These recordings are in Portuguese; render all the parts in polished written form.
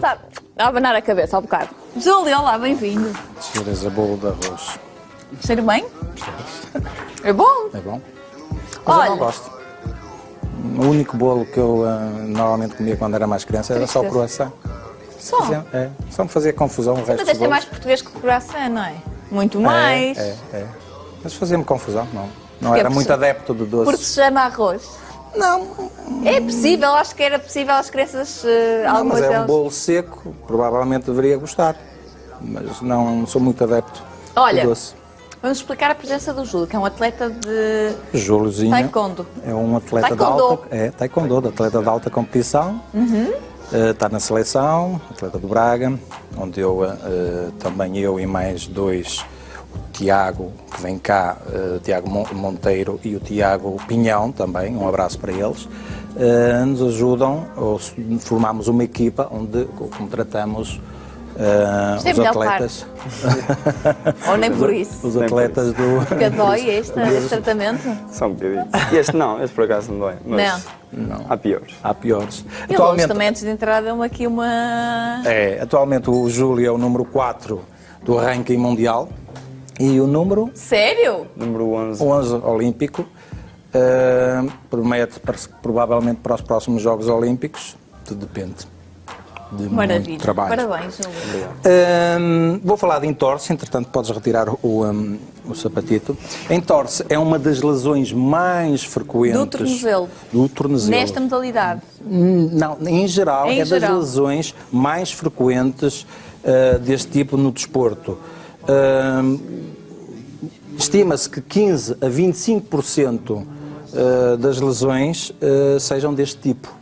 está a abanar a cabeça há bocado. Júlio, olá, bem-vindo. Cheiras a bolo de arroz. Cheiro bem? É bom? É bom? Mas Olha, eu não gosto. O único bolo que eu normalmente comia quando era mais criança era só o croissant. só. Só me fazia confusão o resto Mas dos este é bolos. mais português que o croissant, não é? Muito mais. Mas fazia-me confusão, não. Não Porque era muito adepto de doce. Porque se chama arroz. Não, É possível, acho que era possível as crianças não, algumas mas é um delas. bolo seco, provavelmente deveria gostar. Mas não sou muito adepto Olha, de doce. vamos explicar a presença do Júlio, que é um atleta de Júliozinho taekwondo. é um atleta Taekwondo. taekwondo, atleta de alta competição. Está na seleção, atleta do Braga, onde também eu e mais dois, o Tiago, que vem cá, Tiago Monteiro e o Tiago Pinhão também, um abraço para eles, nos ajudam, formamos uma equipa onde contratamos Isto é os melhor atletas. Ou nem por isso. Os atletas do. Porque dói este tratamento? Só um bocadinho. Este por acaso não dói. Mas Não. há piores. Há piores. E hoje também, antes de entrar, deu-me aqui uma... Atualmente o Júlio é o número 4 do ranking mundial e o número Sério? Número 11. 11 olímpico. Promete provavelmente para os próximos Jogos Olímpicos, tudo depende de Maravilha. muito trabalho. Parabéns, Júlio. Vou falar de entorse, entretanto podes retirar o sapatito. A entorse é uma das lesões mais frequentes Do tornozelo. do tornozelo. Nesta modalidade. Não, em geral, Em é geral. das lesões mais frequentes deste tipo no desporto. Estima-se que 15 a 25% das lesões sejam deste tipo.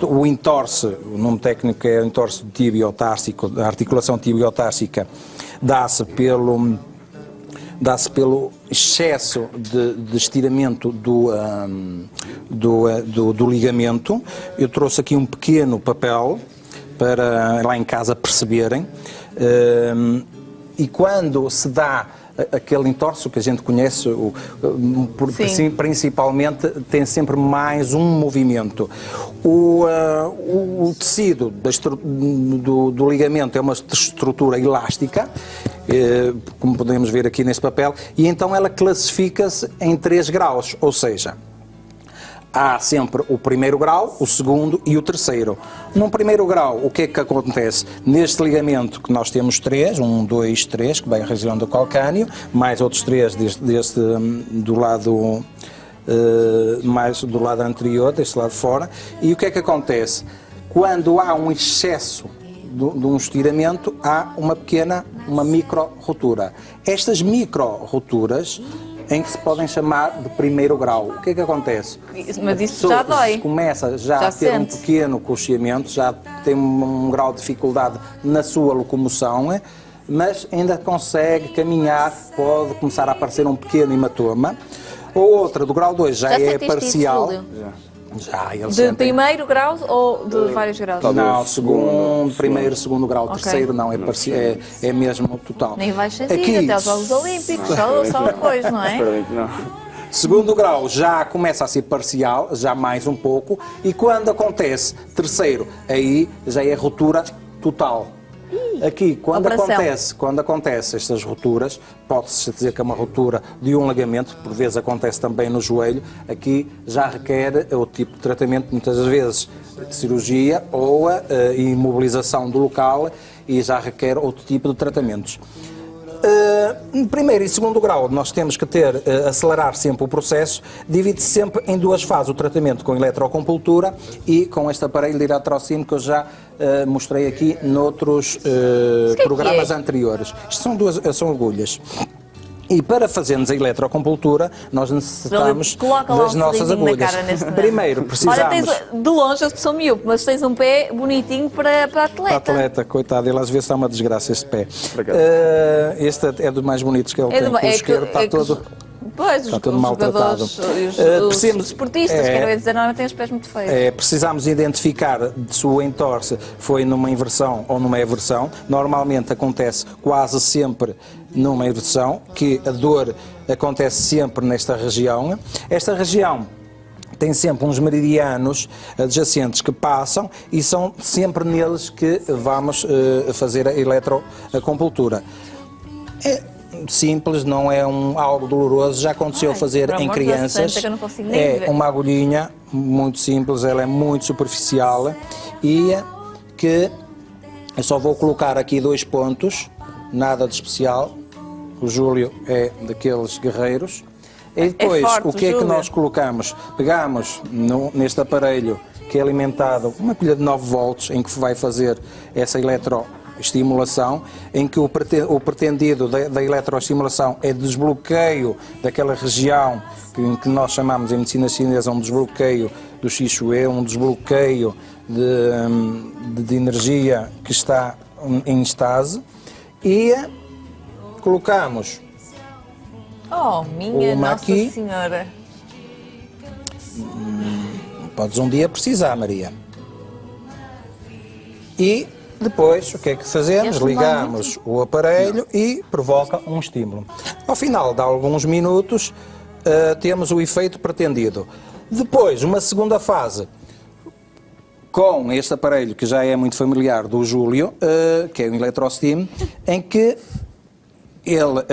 O entorse, o nome técnico é entorse tibio-társico, da articulação tibio-társica, dá-se pelo excesso de estiramento do ligamento. Eu trouxe aqui um pequeno papel para lá em casa perceberem. E quando se dá aquele entorse que a gente conhece, principalmente, tem sempre mais um movimento. O tecido do ligamento é uma estrutura elástica, como podemos ver aqui neste papel, e então ela classifica-se em 3 graus, ou seja, há sempre o primeiro grau, o segundo e o terceiro. Num primeiro grau, o que é que acontece? Neste ligamento que nós temos 3, 1, 2, 3, que vai à região do calcâneo, mais outros 3 do lado mais do lado anterior, deste lado de fora. E o que é que acontece? Quando há um excesso de um estiramento, há uma micro-rotura. Estas micro-roturas em que se podem chamar de primeiro grau. O que é que acontece? Mas isso já dói. Começa já a ter um pequeno coxeamento, já tem um grau de dificuldade na sua locomoção, mas ainda consegue caminhar, pode começar a aparecer um pequeno hematoma. Ou outra, do grau 2, já é parcial. Já, ele de primeiro grau ou de vários graus? Não, primeiro, segundo grau, terceiro não, é mesmo total. Nem vais sentir até aos Jogos Olímpicos, só depois, não é? Segundo grau já começa a ser parcial, já mais um pouco, e quando acontece terceiro, aí já é ruptura total. Aqui, quando acontece estas rupturas, pode-se dizer que é uma ruptura de um ligamento, por vezes acontece também no joelho, aqui já requer outro tipo de tratamento, muitas vezes cirurgia ou imobilização do local, e já requer outro tipo de tratamentos. No primeiro e segundo grau, nós temos que acelerar sempre o processo, divide-se sempre em 2 fases, o tratamento com eletroacupuntura e com este aparelho de eletrocínio que eu já mostrei aqui noutros programas anteriores. Isto são agulhas. E para fazermos a eletroacupuntura, nós necessitamos das nossas agulhas. Primeiro, precisamos... Olha, de longe eu sou miúdo, mas tens um pé bonitinho para atleta. Para atleta, coitado, ele às vezes está uma desgraça este pé. Este é dos mais bonitos que ele tem, o esquerdo está todo... Pois, está todo maltratado. Os esportistas, quero dizer, normalmente têm os pés muito feios. Precisamos identificar se o entorse foi numa inversão ou numa eversão. Normalmente acontece quase sempre numa eversão, que a dor acontece sempre nesta região. Esta região tem sempre uns meridianos adjacentes que passam e são sempre neles que vamos fazer a eletroacupuntura. É simples, não é algo doloroso, já aconteceu fazer em crianças. Que eu não consigo nem ver. Uma agulhinha muito simples, ela é muito superficial e que eu só vou colocar aqui 2 pontos, nada de especial. O Júlio é daqueles guerreiros. E depois, forte, o que é que Júlio. nós colocamos? Pegamos neste aparelho que é alimentado uma pilha de 9 volts, em que vai fazer essa eletroestimulação, em que o pretendido da eletroestimulação é desbloqueio daquela região que nós chamamos em medicina chinesa um desbloqueio do Qi Shui, um desbloqueio de energia que está em estase, e colocamos Oh, minha uma Nossa aqui. Senhora. Podes um dia precisar, Maria. E depois, o que é que fazemos? Este Ligamos o aparelho e provoca um estímulo. Ao final de alguns minutos, temos o efeito pretendido. Depois, uma segunda fase, com este aparelho que já é muito familiar do Júlio, que é o ElectroSteam, em que ele,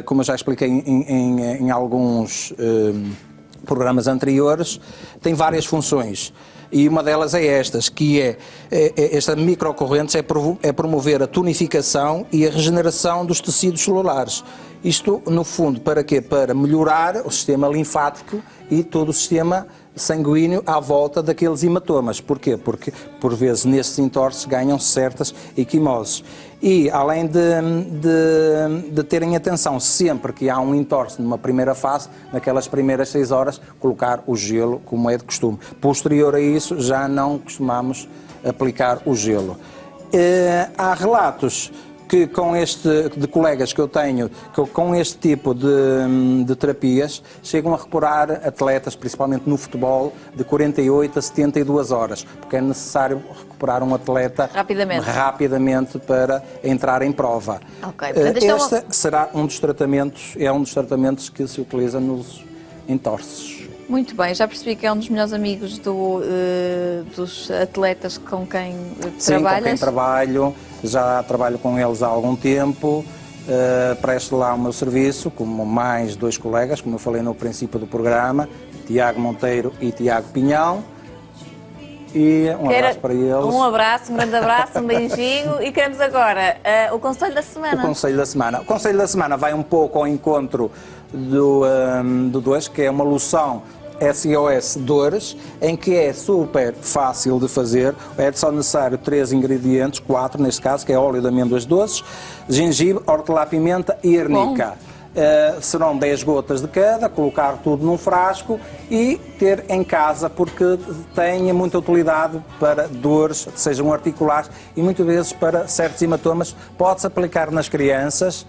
como eu já expliquei em alguns programas anteriores, tem várias funções. E uma delas é estas, que esta microcorrente é promover a tonificação e a regeneração dos tecidos celulares. Isto, no fundo, para quê? Para melhorar o sistema linfático e todo o sistema sanguíneo à volta daqueles hematomas. Porquê? Porque, por vezes, nestes entorces ganham certas equimoses. E, além de terem atenção sempre que há um entorce numa primeira fase, naquelas primeiras 6 horas, colocar o gelo, como é de costume. Posterior a isso, já não costumamos aplicar o gelo. Há relatos que de colegas que eu tenho, que com este tipo de terapias, chegam a recuperar atletas, principalmente no futebol, de 48 a 72 horas, porque é necessário recuperar um atleta rapidamente para entrar em prova. Okay. Este será um dos tratamentos que se utiliza nos entorces. Muito bem, já percebi que é um dos melhores amigos dos atletas com quem trabalhas. Sim, com quem trabalho, já trabalho com eles há algum tempo, presto lá o meu serviço, como mais 2 colegas, como eu falei no princípio do programa, Tiago Monteiro e Tiago Pinhão. E um abraço para eles. Um abraço, um grande abraço, um beijinho. E queremos agora o Conselho da Semana. O Conselho da Semana. O Conselho da Semana vai um pouco ao encontro do 2, que é uma loção SOS Dores, em que é super fácil de fazer. É só necessário 3 ingredientes, 4 neste caso, que é óleo de amêndoas doces, gengibre, hortelã-pimenta e arnica. Serão 10 gotas de cada, colocar tudo num frasco e ter em casa, porque tem muita utilidade para dores, sejam articulares e muitas vezes para certos hematomas. Pode-se aplicar nas crianças,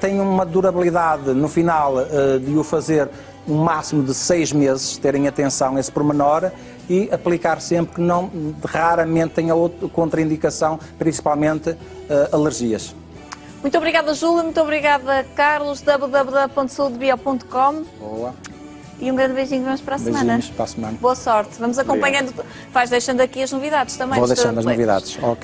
tem uma durabilidade no final de o fazer um máximo de 6 meses, terem atenção a esse pormenor e aplicar sempre, que não, raramente tenha outra contraindicação, principalmente alergias. Muito obrigada, Júlia, muito obrigada, Carlos, www.saudebio.com. Boa. E um grande beijinho, vamos para a semana. Beijinhos para a semana. Boa sorte. Vamos acompanhando, vais deixando aqui as novidades também. Vou deixando as novidades. Ok.